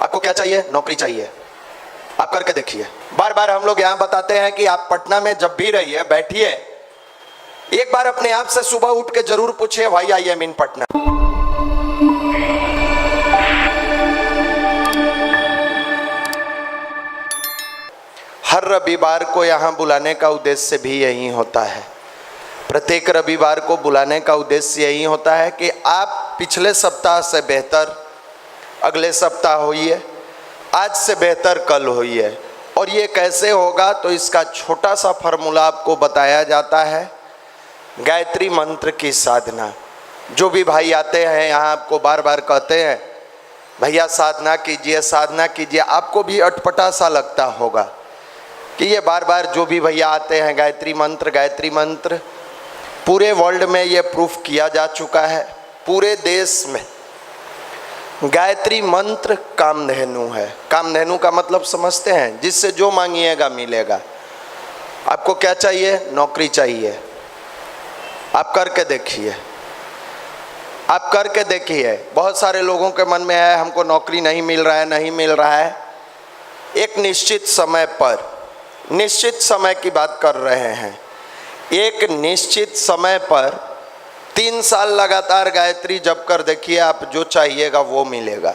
आपको क्या चाहिए? नौकरी चाहिए। आप करके देखिए। बार बार हम लोग यहाँ बताते हैं कि आप पटना में जब भी रहिए, बैठिए, एक बार अपने आप से सुबह उठ के जरूर पूछिए, व्हाई आई एम इन पटना। हर रविवार को यहाँ बुलाने का उद्देश्य भी यही होता है। प्रत्येक रविवार को बुलाने का उद्देश्य यही होता है कि आप पिछले सप्ताह से बेहतर अगले सप्ताह होइए, आज से बेहतर कल होइए। और ये कैसे होगा, तो इसका छोटा सा फॉर्मूला आपको बताया जाता है, गायत्री मंत्र की साधना। जो भी भाई आते हैं यहाँ आपको बार बार कहते हैं भैया साधना कीजिए, साधना कीजिए। आपको भी अटपटा सा लगता होगा कि ये बार बार जो भी भैया आते हैं गायत्री मंत्र। पूरे वर्ल्ड में ये प्रूफ किया जा चुका है, पूरे देश में गायत्री मंत्र कामधेनु है। कामधेनु का मतलब समझते हैं, जिससे जो मांगिएगा मिलेगा। आपको क्या चाहिए? नौकरी चाहिए। आप करके देखिए, आप करके देखिए। बहुत सारे लोगों के मन में है हमको नौकरी नहीं मिल रहा है। एक निश्चित समय पर, निश्चित समय की बात कर रहे हैं, एक निश्चित समय पर 3 साल लगातार गायत्री जप कर देखिए, आप जो चाहिएगा वो मिलेगा।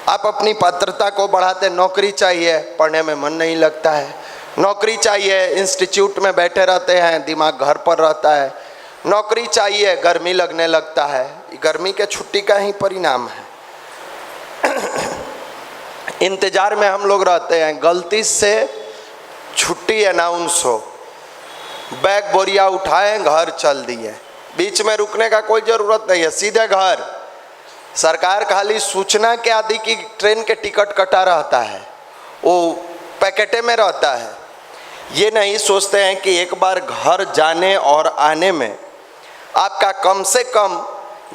आप अपनी पात्रता को बढ़ाते, नौकरी चाहिए, पढ़ने में मन नहीं लगता है, नौकरी चाहिए, इंस्टीट्यूट में बैठे रहते हैं, दिमाग घर पर रहता है, नौकरी चाहिए, गर्मी लगने लगता है। गर्मी के छुट्टी का ही परिणाम है। इंतजार में हम लोग रहते हैं, गलती से छुट्टी अनाउंस हो, बैग बोरिया उठाएं, घर चल दिए, बीच में रुकने का कोई ज़रूरत नहीं है, सीधे घर। सरकार खाली सूचना के आदि की ट्रेन के टिकट कटा रहता है, वो पैकेटे में रहता है। ये नहीं सोचते हैं कि एक बार घर जाने और आने में आपका कम से कम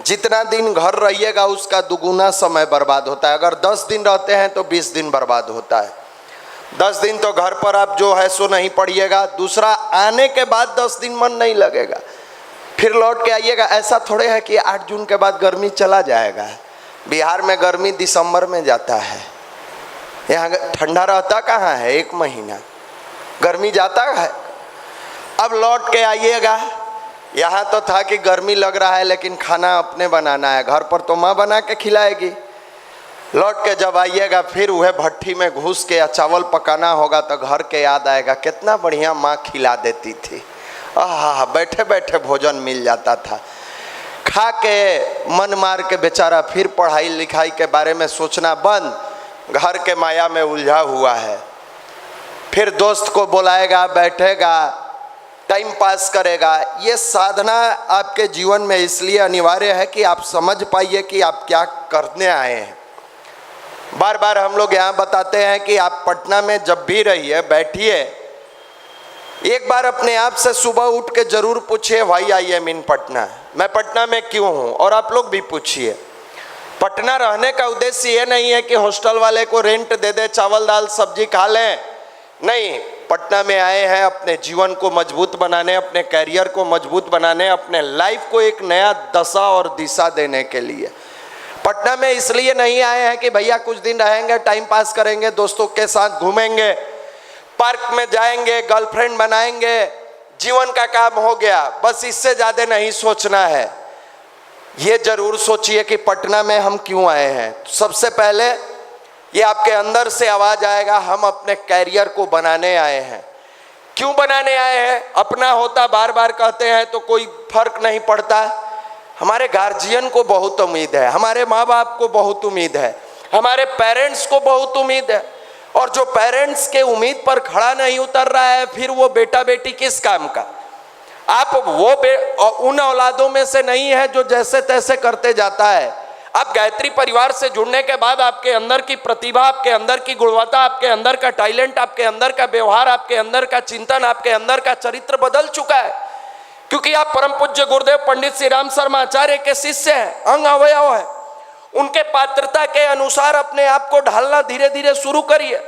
जितना दिन घर रहिएगा उसका दुगुना समय बर्बाद होता है। अगर 10 दिन रहते हैं तो 20 दिन बर्बाद होता है। 10 दिन तो घर पर आप जो है सो नहीं पढ़िएगा, दूसरा आने के बाद 10 दिन मन नहीं लगेगा, फिर लौट के आइएगा। ऐसा थोड़े है कि 8 जून के बाद गर्मी चला जाएगा। बिहार में गर्मी दिसंबर में जाता है, यहाँ ठंडा रहता कहाँ है, 1 महीना गर्मी जाता है। अब लौट के आइएगा, यहाँ तो था कि गर्मी लग रहा है लेकिन खाना अपने बनाना है, घर पर तो माँ बना के खिलाएगी। लौट के जब आइएगा फिर वह भट्ठी में घुस के या चावल पकाना होगा तो घर के याद आएगा, कितना बढ़िया माँ खिला देती थी, आहा बैठे बैठे भोजन मिल जाता था। खा के मन मार के बेचारा फिर पढ़ाई लिखाई के बारे में सोचना बंद, घर के माया में उलझा हुआ है। फिर दोस्त को बुलाएगा, बैठेगा, टाइम पास करेगा। ये साधना आपके जीवन में इसलिए अनिवार्य है कि आप समझ पाइए कि आप क्या करने आए हैं। बार बार हम लोग यहाँ बताते हैं कि आप पटना में जब भी रहिए, बैठिए, एक बार अपने आप से सुबह उठ के जरूर पूछिए, व्हाई आई एम इन पटना, मैं पटना में क्यों हूँ। और आप लोग भी पूछिए। पटना रहने का उद्देश्य ये नहीं है कि हॉस्टल वाले को रेंट दे दे, चावल दाल सब्जी खा लें, नहीं। पटना में आए हैं अपने जीवन को मजबूत बनाने, अपने कैरियर को मजबूत बनाने, अपने लाइफ को एक नया दशा और दिशा देने के लिए। पटना में इसलिए नहीं आए हैं कि भैया कुछ दिन रहेंगे, टाइम पास करेंगे, दोस्तों के साथ घूमेंगे, पार्क में जाएंगे, गर्लफ्रेंड बनाएंगे, जीवन का काम हो गया, बस इससे ज़्यादा नहीं सोचना है। ये जरूर सोचिए कि पटना में हम क्यों आए हैं। सबसे पहले ये आपके अंदर से आवाज़ आएगा, हम अपने कैरियर को बनाने आए हैं। क्यों बनाने आए हैं? अपना होता बार बार कहते हैं तो कोई फर्क नहीं पड़ता। हमारे गार्जियन को बहुत उम्मीद है, हमारे माँ बाप को बहुत उम्मीद है, हमारे पेरेंट्स को बहुत उम्मीद है। और जो पेरेंट्स के उम्मीद पर खड़ा नहीं उतर रहा है, फिर वो बेटा बेटी किस काम का। आप वो उन औलादों में से नहीं है जो जैसे तैसे करते जाता है। आप गायत्री परिवार से जुड़ने के बाद आपके अंदर की प्रतिभा, आपके अंदर की गुणवत्ता, आपके अंदर का टैलेंट, आपके अंदर का व्यवहार, आपके अंदर का चिंतन, आपके अंदर का चरित्र बदल चुका है। क्योंकि आप परम पूज्य गुरुदेव पंडित श्री राम शर्मा आचार्य के शिष्य हैं, अंग अवयव है। उनके पात्रता के अनुसार अपने आप को ढालना धीरे धीरे शुरू करिए।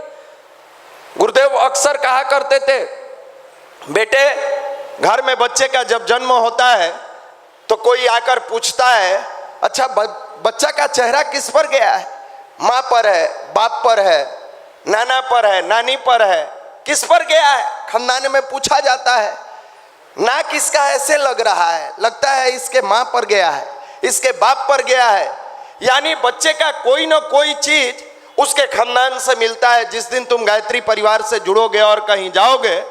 गुरुदेव अक्सर कहा करते थे, बेटे घर में बच्चे का जब जन्म होता है तो कोई आकर पूछता है, अच्छा बच्चा का चेहरा किस पर गया है? माँ पर है, बाप पर है, नाना पर है, नानी पर है, किस पर गया है? खानदान में पूछा जाता है। नाक इसका ऐसे लग रहा है, लगता है इसके माँ पर गया है, इसके बाप पर गया है। यानी बच्चे का कोई ना कोई चीज उसके खानदान से मिलता है। जिस दिन तुम गायत्री परिवार से जुड़ोगे और कहीं जाओगे,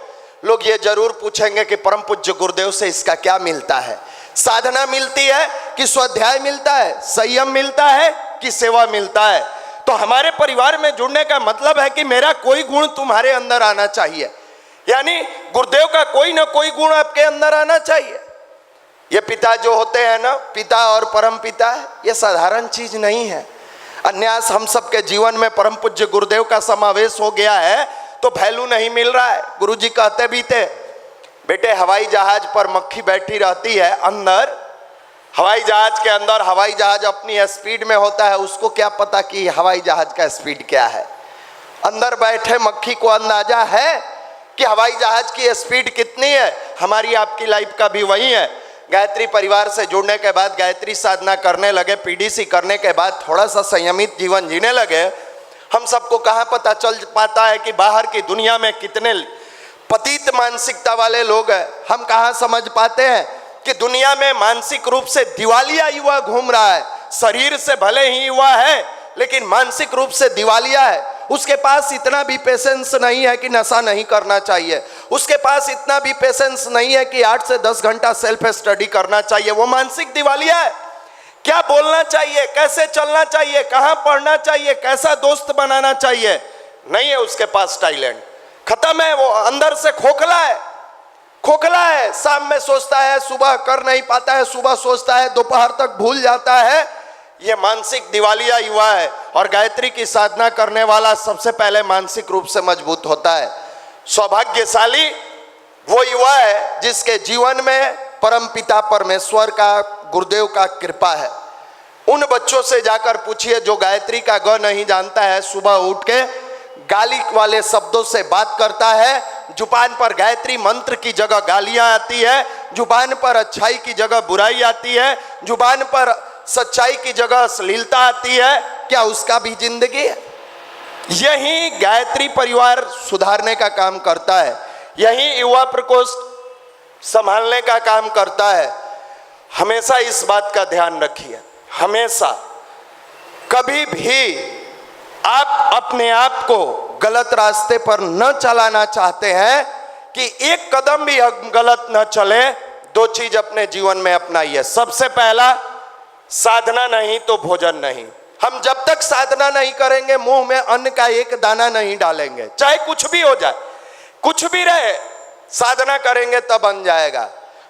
लोग ये जरूर पूछेंगे कि परम पूज्य गुरुदेव से इसका क्या मिलता है। साधना मिलती है कि स्वाध्याय मिलता है, संयम मिलता है कि सेवा मिलता है। तो हमारे परिवार में जुड़ने का मतलब है कि मेरा कोई गुण तुम्हारे अंदर आना चाहिए, यानी गुरुदेव का कोई ना कोई गुण आपके अंदर आना चाहिए। ये पिता जो होते हैं ना, पिता और परम पिता, ये साधारण चीज नहीं है। अन्यास हम सबके जीवन में परम पूज्य गुरुदेव का समावेश हो गया है तो वैल्यू नहीं मिल रहा है। गुरुजी कहते भी थे, बेटे हवाई जहाज पर मक्खी बैठी रहती है अंदर, हवाई जहाज के अंदर हवाई जहाज अपनी स्पीड में होता है, उसको क्या पता कि हवाई जहाज का स्पीड क्या है। अंदर बैठे मक्खी को अंदाजा है कि हवाई जहाज की स्पीड कितनी है। हमारी आपकी लाइफ का भी वही है। गायत्री परिवार से जुड़ने के बाद, गायत्री साधना करने लगे, पीडीसी करने के बाद थोड़ा सा संयमित जीवन जीने लगे, हम सबको कहाँ पता चल पाता है कि बाहर की दुनिया में कितने पतित मानसिकता वाले लोग हैं। हम कहाँ समझ पाते हैं कि दुनिया में मानसिक रूप से दिवालिया युवा घूम रहा है। शरीर से भले ही युवा है लेकिन मानसिक रूप से दिवालिया है। उसके पास इतना भी पेशेंस नहीं है कि नशा नहीं करना चाहिए, उसके पास इतना भी पेशेंस नहीं है कि 8 से 10 घंटा सेल्फ स्टडी करना चाहिए। वो मानसिक दिवालिया है। क्या बोलना चाहिए, कैसे चलना चाहिए, कहाँ पढ़ना चाहिए, कैसा दोस्त बनाना चाहिए, नहीं है उसके पास टैलेंट। खत्म है, वो अंदर से खोखला है, खोखला है। शाम में सोचता है, सुबह कर नहीं पाता है, सुबह सोचता है, दोपहर तक भूल जाता है। ये मानसिक दिवालिया युवा है। और गायत्री की साधना करने वाला सबसे पहले मानसिक रूप से मजबूत होता है। सौभाग्यशाली वो युवा है जिसके जीवन में परम पिता परमेश्वर का, गुरुदेव का कृपा है। उन बच्चों से जाकर पूछिए जो गायत्री का ग नहीं जानता है, सुबह उठ के गाली वाले शब्दों से बात करता है। जुबान पर गायत्री मंत्र की जगह गालियां आती है, जुबान पर अच्छाई की जगह बुराई आती है, जुबान पर सच्चाई की जगह अश्लीलता आती है। क्या उसका भी जिंदगी है? यही गायत्री परिवार सुधारने का काम करता है, यही युवा प्रकोष्ठ संभालने का काम करता है। हमेशा इस बात का ध्यान रखिए, हमेशा कभी भी आप अपने आप को गलत रास्ते पर न चलाना चाहते हैं कि एक कदम भी गलत न चले, दो चीज अपने जीवन में अपनाइए। सबसे पहला, साधना नहीं तो भोजन नहीं। हम जब तक साधना नहीं करेंगे मुंह में अन्न का एक दाना नहीं डालेंगे, चाहे कुछ भी हो जाए, कुछ भी रहे, साधना करेंगे तब बन जाएगा।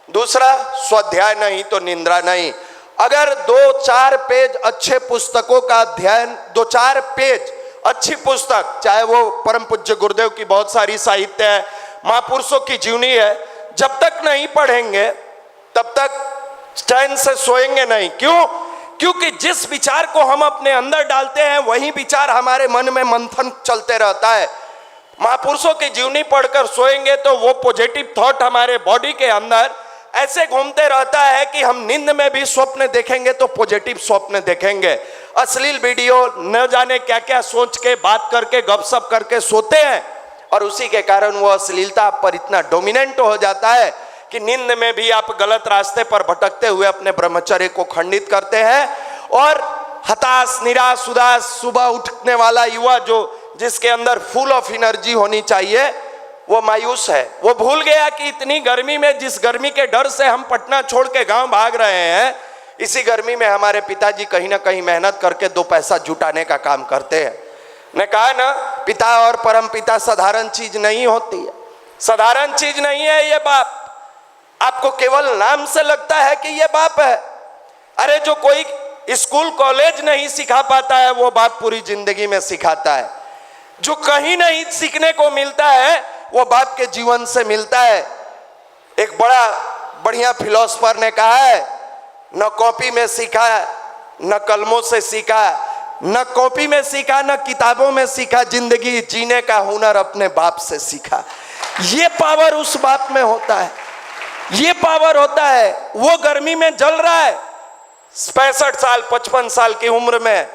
दूसरा, स्वाध्याय नहीं तो निंद्रा नहीं। अगर 2-4 पेज अच्छे पुस्तकों का अध्ययन, 2-4 पेज अच्छी पुस्तक, चाहे वो परम पूज्य गुरुदेव की बहुत सारी साहित्य है, महापुरुषों की जीवनी है, जब तक नहीं पढ़ेंगे तब तक चैन से सोएंगे नहीं। क्यों? क्योंकि जिस विचार को हम अपने अंदर डालते हैं वही विचार हमारे मन में मंथन चलते रहता है। महापुरुषों की जीवनी पढ़कर सोएंगे तो वो पॉजिटिव थॉट हमारे बॉडी के अंदर ऐसे घूमते रहता है कि हम नींद में भी स्वप्न देखेंगे तो पॉजिटिव स्वप्न देखेंगे। अश्लील वीडियो न जाने क्या क्या सोच के, बात करके, गपशप करके सोते हैं और उसी के कारण वो अश्लीलता पर इतना डोमिनेंट हो जाता है कि नींद में भी आप गलत रास्ते पर भटकते हुए अपने ब्रह्मचर्य को खंडित करते हैं। और हताश, निराश, उदास सुबह उठने वाला युवा जो जिसके अंदर फुल ऑफ एनर्जी होनी चाहिए, वो मायूस है। वो भूल गया कि इतनी गर्मी में, जिस गर्मी के डर से हम पटना छोड़ के गांव भाग रहे हैं, इसी गर्मी में हमारे पिताजी कहीं ना कहीं मेहनत करके 2 पैसा जुटाने का काम करते हैं। ने कहा ना, पिता और परम पिता साधारण चीज नहीं होती है, साधारण चीज नहीं है ये बाप। आपको केवल नाम से लगता है कि ये बाप है। अरे जो कोई स्कूल कॉलेज नहीं सिखा पाता है वो बाप पूरी जिंदगी में सिखाता है। जो कहीं नहीं सीखने को मिलता है वो बाप के जीवन से मिलता है। एक बड़ा बढ़िया फिलोसफर ने कहा है, न कॉपी में सीखा, न कलमों से सीखा, न कॉपी में सीखा, न किताबों में सीखा, जिंदगी जीने का हुनर अपने बाप से सीखा। ये पावर उस बाप में होता है, ये पावर होता है। वो गर्मी में जल रहा है, 65 साल 55 साल की उम्र में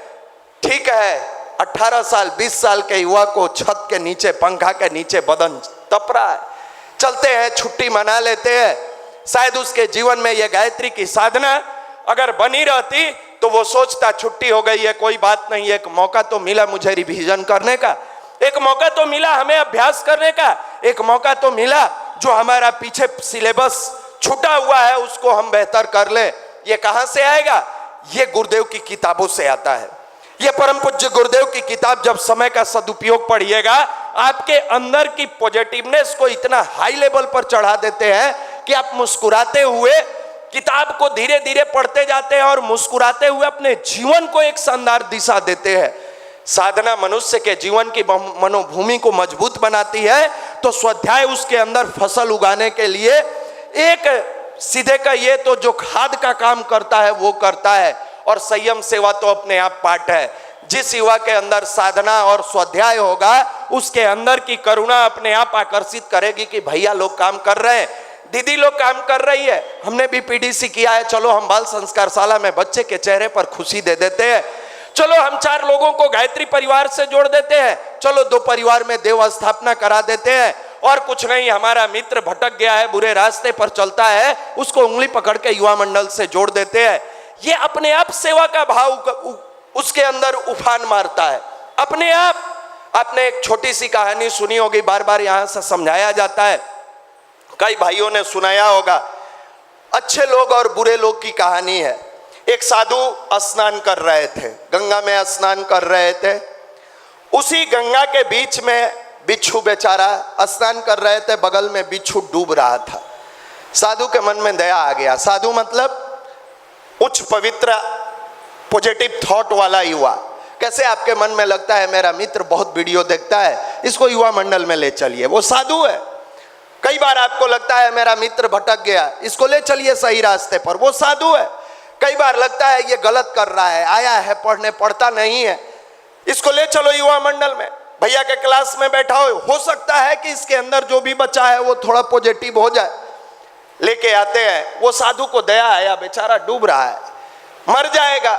ठीक है, 18 साल 20 साल के युवा को छत के नीचे पंखा के नीचे बदन तप रहा है, चलते हैं छुट्टी मना लेते हैं। शायद उसके जीवन में यह गायत्री की साधना अगर बनी रहती तो वो सोचता छुट्टी हो गई है कोई बात नहीं, एक मौका तो मिला मुझे रिवीजन करने का, एक मौका तो मिला हमें अभ्यास करने का, एक मौका तो मिला जो हमारा पीछे सिलेबस छूटा हुआ है उसको हम बेहतर कर ले। ये कहां से आएगा? ये गुरुदेव की किताबों से आता है। ये परम पूज्य गुरुदेव की किताब जब समय का सदुपयोग पढ़िएगा, आपके अंदर की पॉजिटिवनेस को इतना हाई लेवल पर चढ़ा देते हैं कि आप मुस्कुराते हुए किताब को धीरे धीरे पढ़ते जाते हैं और मुस्कुराते हुए अपने जीवन को एक शानदार दिशा देते हैं। साधना मनुष्य के जीवन की मनोभूमि को मजबूत बनाती है, तो स्वाध्याय उसके अंदर फसल उगाने के लिए एक सीधे का ये तो जो खाद का काम करता है वो करता है, और संयम सेवा तो अपने आप पाठ है। जिस युवा के अंदर साधना और स्वाध्याय होगा उसके अंदर की करुणा अपने आप आकर्षित करेगी कि भैया लोग काम कर रहे हैं, दीदी लोग काम कर रही है, हमने भी पीडीसी किया है, चलो हम बाल संस्कार शाला में बच्चे के चेहरे पर खुशी दे देते हैं, चलो हम 4 लोगों को गायत्री परिवार से जोड़ देते हैं, चलो 2 परिवार में देव स्थापना करा देते हैं, और कुछ नहीं हमारा मित्र भटक गया है बुरे रास्ते पर चलता है उसको उंगली पकड़ के युवा मंडल से जोड़ देते हैं। ये अपने आप सेवा का भाव उसके अंदर उफान मारता है अपने आप। आपने एक छोटी सी कहानी सुनी होगी, बार बार यहां से समझाया जाता है, कई भाइयों ने सुनाया होगा, अच्छे लोग और बुरे लोग की कहानी है। एक साधु स्नान कर रहे थे, गंगा में स्नान कर रहे थे, उसी गंगा के बीच में बिच्छू बेचारा स्नान कर रहे थे, बगल में बिच्छू डूब रहा था। साधु के मन में दया आ गया। साधु मतलब उच्च पवित्र पॉजिटिव थॉट वाला युवा। कैसे आपके मन में लगता है मेरा मित्र बहुत वीडियो देखता है, इसको युवा मंडल में ले चलिए, वो साधु है। कई बार आपको लगता है मेरा मित्र भटक गया, इसको ले चलिए सही रास्ते पर, वो साधु है। कई बार लगता है ये गलत कर रहा है, आया है पढ़ने पढ़ता नहीं है, इसको ले चलो युवा मंडल में, भैया के क्लास में बैठा हो सकता है कि इसके अंदर जो भी बच्चा है वो थोड़ा पॉजिटिव हो जाए। लेके आते हैं, वो साधु को दया आया, बेचारा डूब रहा है, मर जाएगा।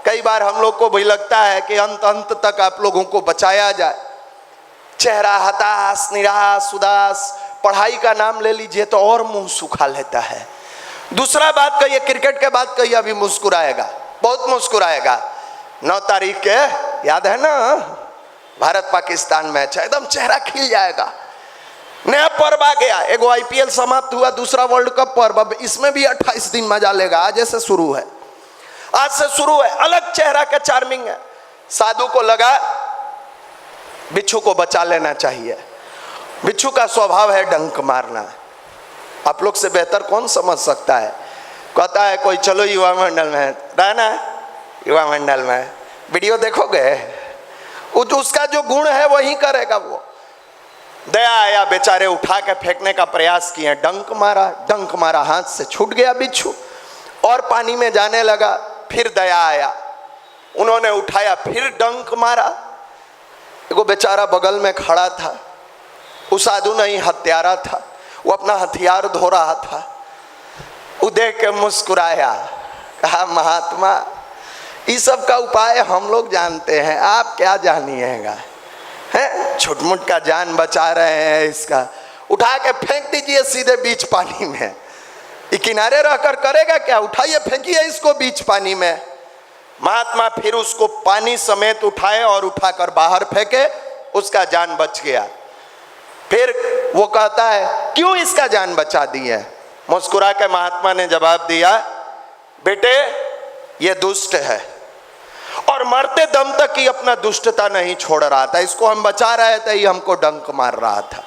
कई बार हम लोग को भी लगता है कि अंत तक आप लोगों को बचाया जाए। चेहरा हताश, निराश, उदास, पढ़ाई का नाम ले लीजिए तो और मुंह सुखा लेता है। दूसरा बात कहिए, क्रिकेट के बाद कहिए अभी मुस्कुराएगा, बहुत मुस्कुराएगा। 9 तारीख के याद है ना, भारत पाकिस्तान मैच है, एकदम चेहरा खिल जाएगा। नया पर्व आ गया, एगो IPL समाप्त हुआ, दूसरा वर्ल्ड कप पर्व, अब इसमें भी 28 दिन मजा लेगा। आज से शुरू है, आज से शुरू है, अलग चेहरा का चार्मिंग है। साधु को लगा बिच्छू को बचा लेना चाहिए। बिच्छू का स्वभाव है डंक मारना, आप लोग से बेहतर कौन समझ सकता है। कहता है कोई चलो युवा मंडल में रहना, युवा मंडल में वीडियो देखोगे, उसका जो गुण है वही करेगा वो। दया आया, बेचारे उठा के फेंकने का प्रयास किए, डंक मारा, हाथ से छूट गया बिच्छू और पानी में जाने लगा। फिर दया आया, उन्होंने उठाया, फिर डंक मारा। एगो बेचारा बगल में खड़ा था, वो साधु नहीं हत्यारा था, वो अपना हथियार धो रहा था। वो देख के मुस्कुराया, कहा महात्मा इस सब का उपाय हम लोग जानते हैं, आप क्या जानिएगा, हैं छुटमुट का जान बचा रहे हैं, इसका उठा के फेंक दीजिए सीधे बीच पानी में। ये किनारे रहकर करेगा क्या, उठाइए फेंकिए इसको बीच पानी में। महात्मा फिर उसको पानी समेत उठाए और उठाकर बाहर फेंके, उसका जान बच गया। फिर वो कहता है क्यों इसका जान बचा दी है। मुस्कुरा के महात्मा ने जवाब दिया, बेटे ये दुष्ट है और मरते दम तक ही अपना दुष्टता नहीं छोड़ रहा था, इसको हम बचा रहे थे, ये हमको डंक मार रहा था।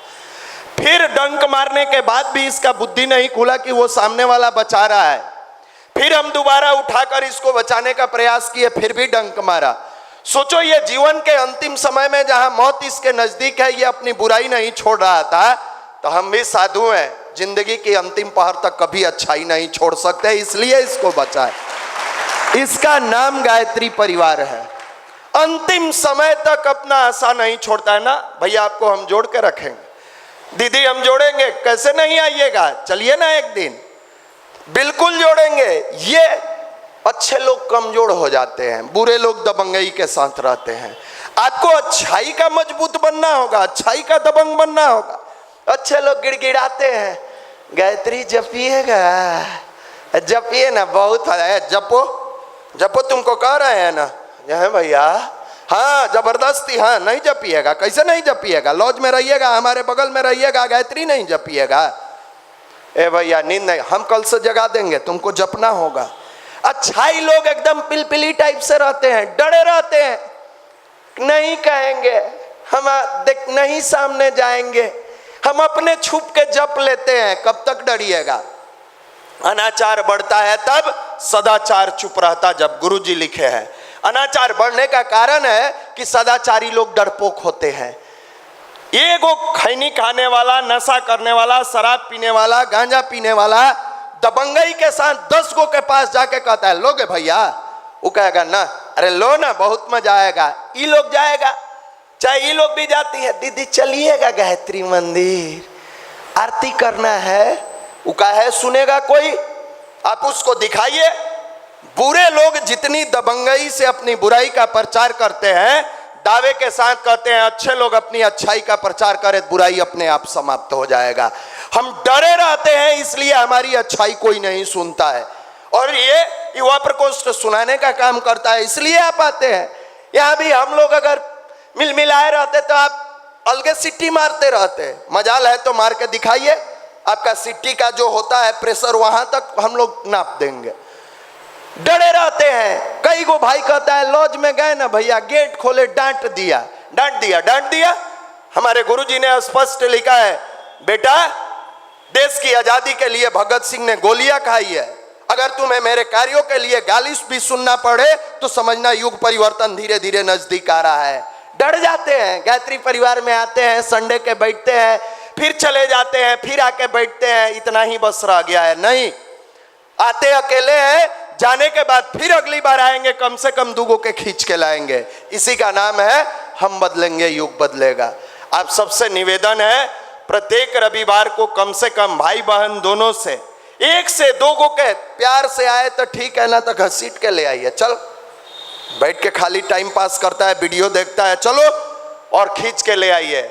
फिर डंक मारने के बाद भी इसका बुद्धि नहीं खुला कि वो सामने वाला बचा रहा है। फिर हम दोबारा उठाकर इसको बचाने का प्रयास किए, फिर भी डंक मारा। सोचो ये जीवन के अंतिम समय में जहां मौत इसके नजदीक है, ये अपनी बुराई नहीं छोड़ रहा था। तो हम भी साधु हैं, जिंदगी की अंतिम पहर तक कभी अच्छाई नहीं छोड़ सकते, इसलिए इसको बचाए। इसका नाम गायत्री परिवार है। अंतिम समय तक अपना आशा नहीं छोड़ता है ना। भैया आपको हम जोड़ के रखेंगे, दीदी हम जोड़ेंगे, कैसे नहीं आइएगा, चलिए ना एक दिन, बिल्कुल जोड़ेंगे। ये अच्छे लोग कमजोर हो जाते हैं, बुरे लोग दबंगई के साथ रहते हैं। आपको अच्छाई का मजबूत बनना होगा, अच्छाई का दबंग बनना होगा। अच्छे लोग गिड़गिड़ाते हैं, गायत्री जपिएगा, जपिए ना, बहुत है, जपो जपो, तुमको कह रहे हैं ना है भैया। हाँ जबरदस्ती, हाँ नहीं जपिएगा, कैसे नहीं जपिएगा? लॉज में रहिएगा, हमारे बगल में रहिएगा, गायत्री नहीं जपिएगा? ए भैया नींद नहीं, हम कल से जगा देंगे, तुमको जपना होगा। अच्छाई लोग एकदम पिलपिली टाइप से रहते हैं, डरे रहते हैं, नहीं कहेंगे, हम देख नहीं सामने जाएंगे, हम अपने छुप के जप लेते हैं। कब तक डरिएगा? अनाचार बढ़ता है तब, सदाचार चुप रहता जब। गुरुजी लिखे हैं अनाचार बढ़ने का कारण है कि सदाचारी लोग डरपोक होते हैं। ये गो खैनी खाने वाला, नशा करने वाला, शराब पीने वाला, गांजा पीने वाला दबंगई के साथ 10 गो के पास जाके कहता है लोगे भैया, वो कहेगा ना, अरे लो ना, बहुत मजा आएगा। ये लोग जाएगा, चाहे ये लोग भी जाती है, दीदी चलिएगा गायत्री मंदिर, आरती करना है, वो कहे सुनेगा कोई? आप उसको दिखाइए। बुरे लोग जितनी दबंगई से अपनी बुराई का प्रचार करते हैं, दावे के साथ कहते हैं अच्छे लोग अपनी अच्छाई का प्रचार करें, बुराई अपने आप समाप्त हो जाएगा। हम डरे रहते हैं, इसलिए हमारी अच्छाई कोई नहीं सुनता है। और ये युवा प्रकोष्ठ सुनाने का काम करता है, इसलिए आप आते हैं। यहाँ भी हम लोग अगर मिल मिलाए रहते तो आप अलगे सिट्टी मारते रहते। मजाल है तो मार के दिखाइए, आपका सिट्टी का जो होता है प्रेशर वहां तक हम लोग नाप देंगे। डरे रहते हैं। कई गो भाई कहता है लॉज में गए ना भैया, गेट खोले, डांट दिया। हमारे गुरुजी ने स्पष्ट लिखा है, बेटा देश की आजादी के लिए भगत सिंह ने गोलियां खाई है। अगर तुम्हें मेरे कार्यों के लिए गाली भी सुनना पड़े तो समझना युग परिवर्तन धीरे धीरे नजदीक आ रहा है। डर जाते हैं। गायत्री परिवार में आते हैं, संडे के बैठते हैं, फिर चले जाते हैं, फिर आके बैठते हैं, इतना ही बस रह गया है। नहीं, आते अकेले हैं, जाने के बाद फिर अगली बार आएंगे, कम से कम 2 गो के खींच के लाएंगे। इसी का नाम है हम बदलेंगे, युग बदलेगा। आप सबसे निवेदन है, प्रत्येक रविवार को कम से कम भाई बहन दोनों से 1 से 2 गो के प्यार से आए तो ठीक है, ना तो घसीट के ले आइए। चल बैठ के खाली टाइम पास करता है, वीडियो देखता है, चलो और खींच के ले आइए।